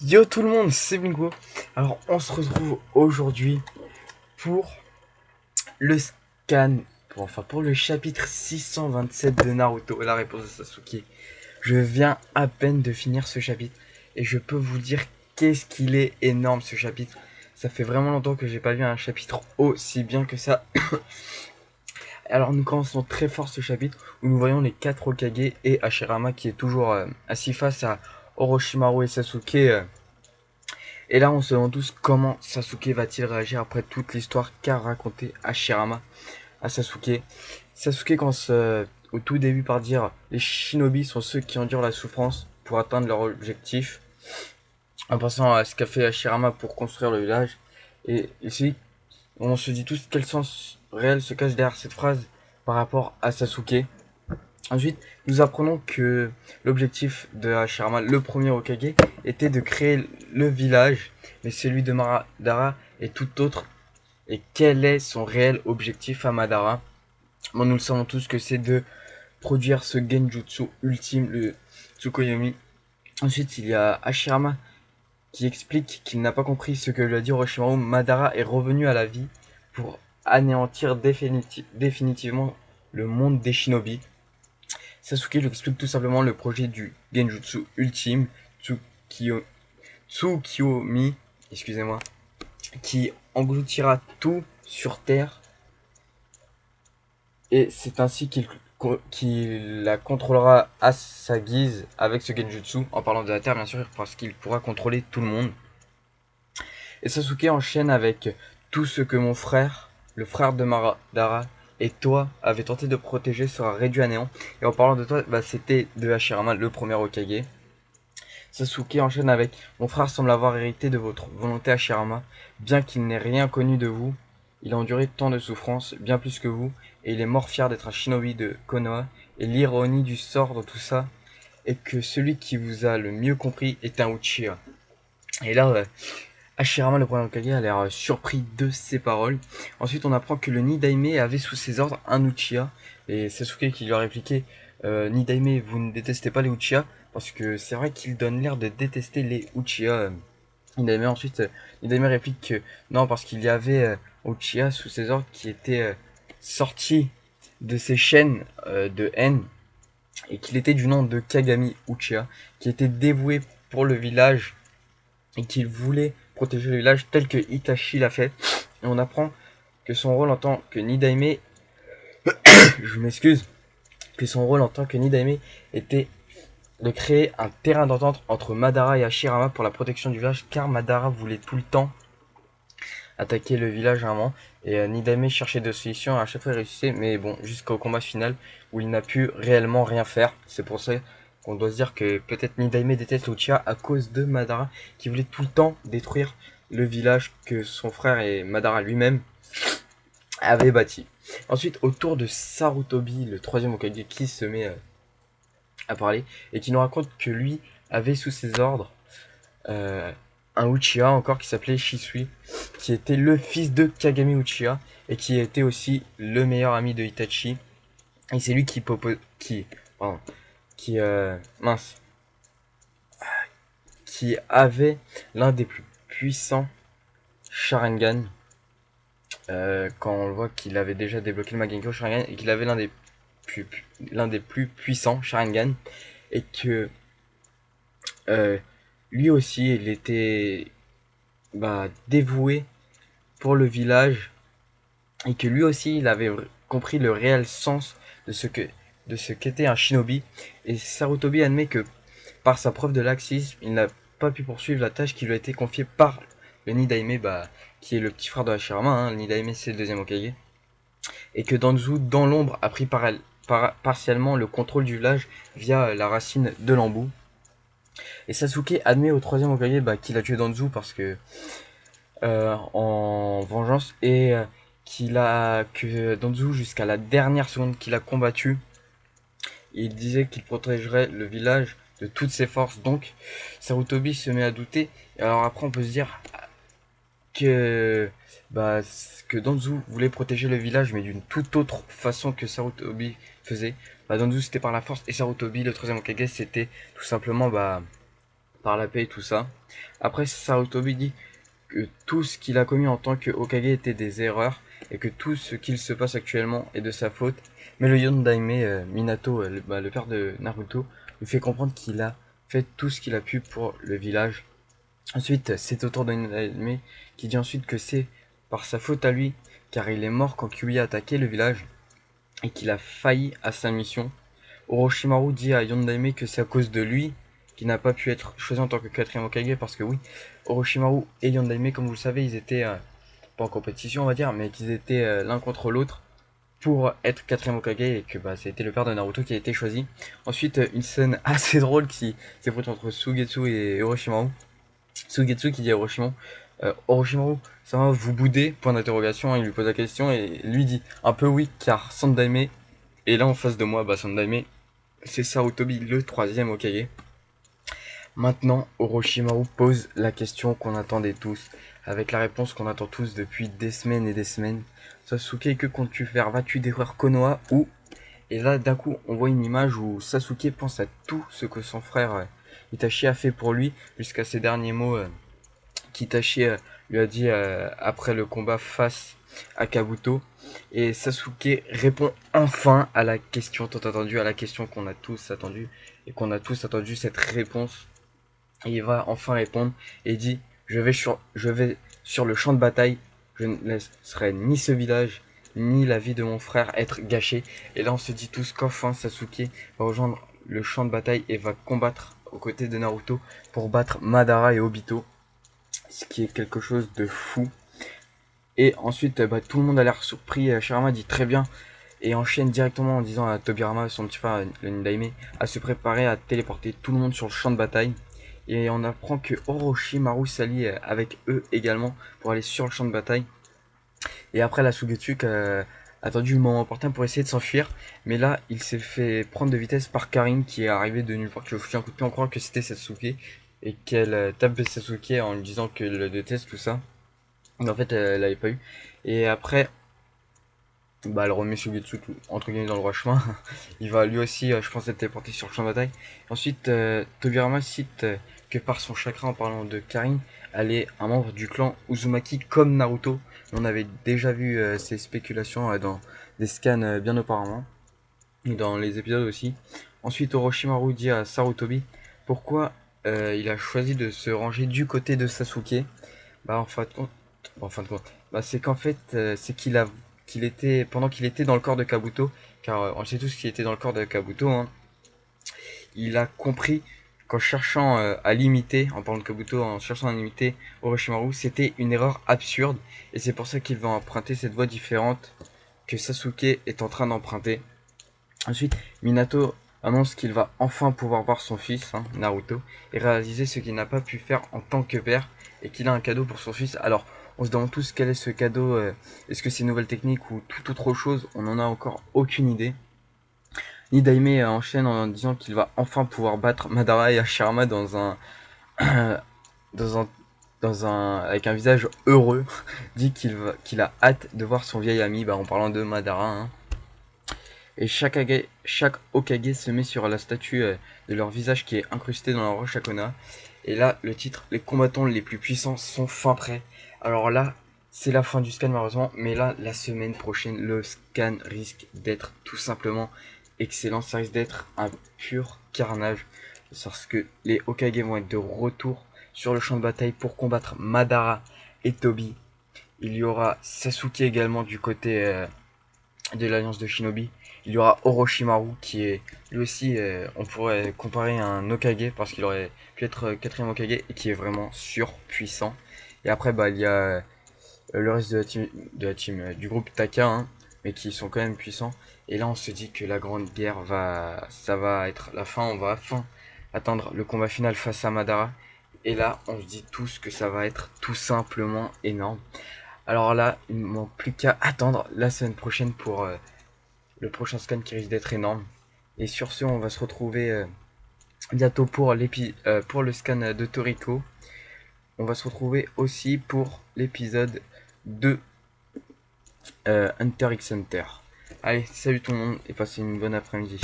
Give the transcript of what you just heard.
Yo tout le monde, c'est Bingo. Alors on se retrouve aujourd'hui pour le scan, pour le chapitre 627 de Naruto, la réponse de Sasuke. Je viens à peine de finir ce chapitre et je peux vous dire qu'est-ce qu'il est énorme ce chapitre. Ça fait vraiment longtemps que j'ai pas vu un chapitre aussi bien que ça. Alors nous commençons très fort ce chapitre où nous voyons les 4 Hokage et Hashirama qui est toujours assis face à Orochimaru et Sasuke. Et là, on se demande tous comment Sasuke va-t-il réagir après toute l'histoire qu'a raconté Hashirama à Sasuke. Sasuke commence au tout début par dire les shinobi sont ceux qui endurent la souffrance pour atteindre leur objectif, en passant à ce qu'a fait Hashirama pour construire le village. Et ici, on se dit tous quel sens réel se cache derrière cette phrase par rapport à Sasuke. Ensuite, nous apprenons que l'objectif de Hashirama, le premier Hokage, était de créer le village, mais celui de Madara est tout autre. Et quel est son réel objectif à Madara? Bon, nous le savons tous que c'est de produire ce genjutsu ultime, le Tsukuyomi. Ensuite, il y a Hashirama qui explique qu'il n'a pas compris ce que lui a dit Orochimaru. Madara est revenu à la vie pour anéantir définitivement le monde des shinobi. Sasuke lui explique tout simplement le projet du Genjutsu ultime, Tsukiyo, Tsukiyomi, excusez-moi, qui engloutira tout sur Terre, et c'est ainsi qu'il la contrôlera à sa guise avec ce Genjutsu, en parlant de la Terre bien sûr, parce qu'il pourra contrôler tout le monde. Et Sasuke enchaîne avec tout ce que mon frère, le frère de Madara, et toi avez tenté de protéger sera réduit à néant. Et en parlant de toi, c'était de Hashirama, le premier Hokage. Sasuke enchaîne avec mon frère semble avoir hérité de votre volonté Hashirama, bien qu'il n'ait rien connu de vous. Il a enduré tant de souffrances, bien plus que vous, et il est mort fier d'être un shinobi de Konoha. Et l'ironie du sort de tout ça est que celui qui vous a le mieux compris est un Uchiha. Et là, Hashirama, le premier Hokage, a l'air surpris de ces paroles. Ensuite, on apprend que le Nidaime avait sous ses ordres un Uchiha. Et Sasuke qui lui a répliqué Nidaime, vous ne détestez pas les Uchiha? Parce que c'est vrai qu'il donne l'air de détester les Uchiha. Nidaime ensuite, Nidaime réplique que non, parce qu'il y avait Uchiha sous ses ordres qui était sorti de ses chaînes de haine et qu'il était du nom de Kagami Uchiha, qui était dévoué pour le village et qu'il voulait protéger le village tel que Itachi l'a fait. Et on apprend que son rôle en tant que Nidaime, je m'excuse, que son rôle en tant que Nidaime était de créer un terrain d'entente entre Madara et Hashirama pour la protection du village, car Madara voulait tout le temps attaquer le village à un moment, et Nidaime cherchait des solutions, à chaque fois il réussissait, mais bon, jusqu'au combat final, où il n'a pu réellement rien faire. C'est pour ça qu'on doit se dire que peut-être Nidaime déteste Uchiha à cause de Madara, qui voulait tout le temps détruire le village que son frère et Madara lui-même avaient bâti. Ensuite, autour de Sarutobi, le troisième Hokage, qui se met à parler, et qui nous raconte que lui avait sous ses ordres euh, un Uchiha encore qui s'appelait Shisui, qui était le fils de Kagami Uchiha et qui était aussi le meilleur ami de Itachi. Et c'est lui pardon, mince, qui avait l'un des plus puissants Sharingan. Quand on le voit qu'il avait déjà débloqué le Magenko Sharingan et qu'il avait l'un des plus puissants Sharingan, et que euh, lui aussi il était dévoué pour le village, et que lui aussi il avait compris le réel sens de ce qu'était un shinobi. Et Sarutobi admet que par sa preuve de laxisme il n'a pas pu poursuivre la tâche qui lui a été confiée par le Nidaime, qui est le petit frère de Hashirama, hein. Le Nidaime c'est le deuxième Hokage, et que Danzu dans l'ombre a pris partiellement le contrôle du village via la racine de l'embout. Et Sasuke admet au troisième Hokage qu'il a tué Danzu parce que en vengeance, et que Danzu, jusqu'à la dernière seconde qu'il a combattu, il disait qu'il protégerait le village de toutes ses forces. Donc Sarutobi se met à douter. Et alors après on peut se dire que que Danzu voulait protéger le village, mais d'une toute autre façon que Sarutobi faisait. Danzu c'était par la force, et Sarutobi, le troisième Hokage, c'était tout simplement par la paix et tout ça. Après, Sarutobi dit que tout ce qu'il a commis en tant que Hokage était des erreurs et que tout ce qu'il se passe actuellement est de sa faute. Mais le Yondaime, Minato, le père de Naruto, lui fait comprendre qu'il a fait tout ce qu'il a pu pour le village. Ensuite, c'est au tour de Yondaime qui dit ensuite que c'est par sa faute à lui, car il est mort quand Kyuubi a attaqué le village et qu'il a failli à sa mission. Orochimaru dit à Yondaime que c'est à cause de lui qu'il n'a pas pu être choisi en tant que quatrième Hokage, parce que oui, Orochimaru et Yondaime, comme vous le savez, ils étaient pas en compétition on va dire, mais qu'ils étaient l'un contre l'autre pour être quatrième Hokage et que bah, c'était le père de Naruto qui a été choisi. Ensuite, une scène assez drôle qui s'est produite entre Sugetsu et Orochimaru. Sugetsu qui dit à Orochimaru, Orochimaru, ça va vous bouder? Point d'interrogation, hein, il lui pose la question et lui dit un peu oui, car Sandaime est là en face de moi. Bah, Sandaime, c'est Sarutobi, le troisième Hokage. Maintenant, Orochimaru pose la question qu'on attendait tous, avec la réponse qu'on attend tous depuis des semaines et des semaines. Sasuke, que comptes-tu faire? Vas-tu détruire Konoha ou... Et là, d'un coup, on voit une image où Sasuke pense à tout ce que son frère Itachi a fait pour lui, jusqu'à ses derniers mots qu'Itachi lui a dit après le combat face à Kabuto. Et Sasuke répond enfin à la question tant attendue, à la question qu'on a tous attendu, et qu'on a tous attendu cette réponse. Et il va enfin répondre et dit je vais sur le champ de bataille, je ne laisserai ni ce village ni la vie de mon frère être gâchée. Et là on se dit tous qu'enfin Sasuke va rejoindre le champ de bataille et va combattre aux côtés de Naruto pour battre Madara et Obito, ce qui est quelque chose de fou. Et ensuite bah, tout le monde a l'air surpris. Shirama dit très bien et enchaîne directement en disant à Tobirama, son petit frère le Nindaime, à se préparer à téléporter tout le monde sur le champ de bataille. Et on apprend que Orochimaru s'allie avec eux également pour aller sur le champ de bataille. Et après la Sugetsu a attendu le moment opportun pour essayer de s'enfuir. Mais là, il s'est fait prendre de vitesse par Karin qui est arrivée de nulle part, qui lui a foutu un coup de pied en croyant que c'était Sasuke. Et qu'elle tape Sasuke en lui disant qu'elle le déteste, tout ça. Mais en fait, elle l'avait pas eu. Et après, bah, elle remet Sugetsu entre guillemets dans le droit chemin. Il va lui aussi, je pense, être téléporté sur le champ de bataille. Ensuite, Tobirama cite que par son chakra, en parlant de Karin, elle est un membre du clan Uzumaki comme Naruto. On avait déjà vu ces spéculations dans des scans bien auparavant, et dans les épisodes aussi. Ensuite, Orochimaru dit à Sarutobi pourquoi il a choisi de se ranger du côté de Sasuke. Bah, en fin de compte, bah, c'est qu'en fait, c'est qu'il était, pendant qu'il était dans le corps de Kabuto, car on sait tous qu'il était dans le corps de Kabuto, hein, il a compris qu'en cherchant à l'imiter, en parlant de Kabuto, en cherchant à l'imiter Orochimaru, c'était une erreur absurde, et c'est pour ça qu'il va emprunter cette voie différente que Sasuke est en train d'emprunter. Ensuite, Minato annonce qu'il va enfin pouvoir voir son fils, hein, Naruto, et réaliser ce qu'il n'a pas pu faire en tant que père, et qu'il a un cadeau pour son fils. Alors, on se demande tous quel est ce cadeau, est-ce que c'est une nouvelle technique ou toute autre chose, on n'en a encore aucune idée. Nidaime enchaîne en disant qu'il va enfin pouvoir battre Madara et Hashirama dans un, dans un, avec un visage heureux, dit qu'il a hâte de voir son vieil ami, bah, en parlant de Madara, hein. Et chaque Hokage se met sur la statue de leur visage qui est incrustée dans la roche Akona. Et là, le titre, les combattants les plus puissants sont fin prêts. Alors là, c'est la fin du scan malheureusement, mais là, la semaine prochaine, le scan risque d'être tout simplement excellent. Ça risque d'être un pur carnage, parce que les Hokage vont être de retour sur le champ de bataille pour combattre Madara et Tobi. Il y aura Sasuke également du côté de l'alliance de Shinobi. Il y aura Orochimaru qui est lui aussi, on pourrait comparer à un Hokage parce qu'il aurait pu être quatrième Hokage et qui est vraiment surpuissant. Et après bah il y a le reste de la team du groupe Taka, hein, mais qui sont quand même puissants. Et là on se dit que la grande guerre ça va être la fin, on va enfin attendre le combat final face à Madara. Et là on se dit tous que ça va être tout simplement énorme. Alors là, il ne manque plus qu'à attendre la semaine prochaine pour le prochain scan qui risque d'être énorme. Et sur ce, on va se retrouver bientôt pour pour le scan de Toriko. On va se retrouver aussi pour l'épisode de Hunter x Hunter. Allez, salut tout le monde et passez une bonne après-midi.